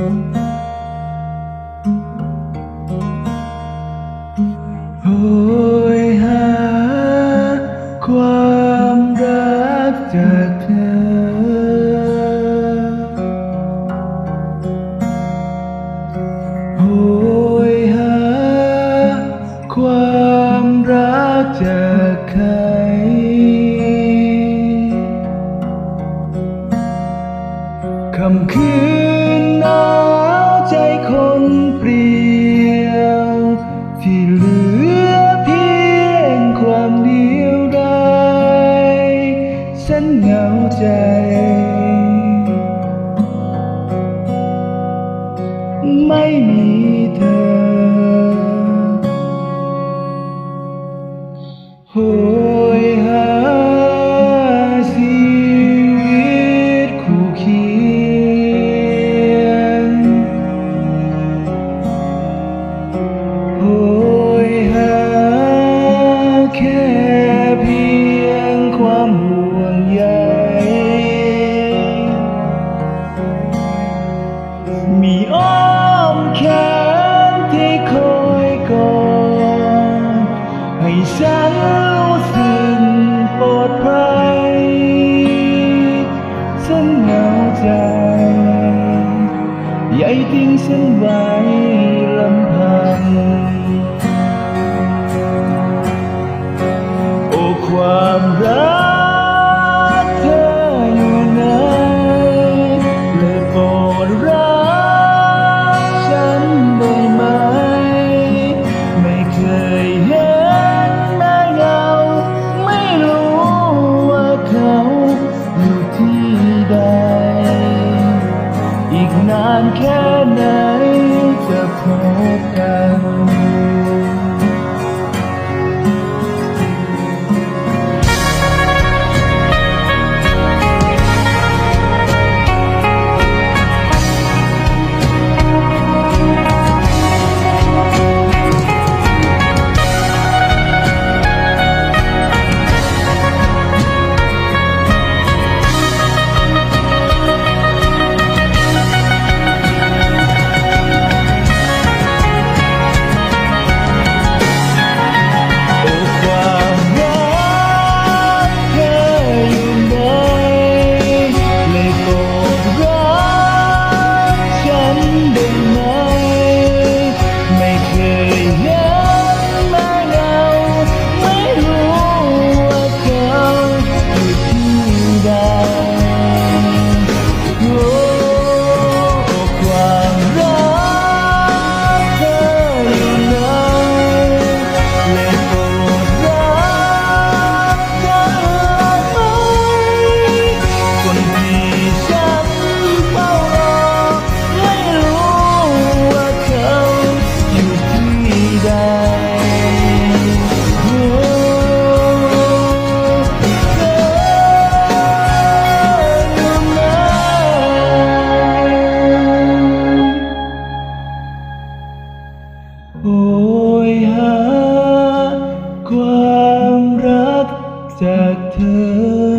โหยหาความรักจากเธอโหยหาความรักจากใครค่ำคืนหนาวใจคนเปลี่ยวที่เหลือเพียงความเดียวดายฉันเหงาใจไม่มีเธอโหยหาชีวิตคู่เคียงโหยหาแค่เพียงความห่วงใยมีอ้อมแขนที่คอยกอดให้ฉันรู้สึกปลอดภัยฉันเหงาใจอย่าทิ้งฉันไว้ลำพังโอ้ความรักเธออยู่ไหนเลยโปรดรักฉันได้ไหมไม่เคยเห็นแม้เงาไม่รู้ว่าเขาอยู่ที่ใดอีกนานแค่ไหนจะพบกันโหยหาความรักจากเธอ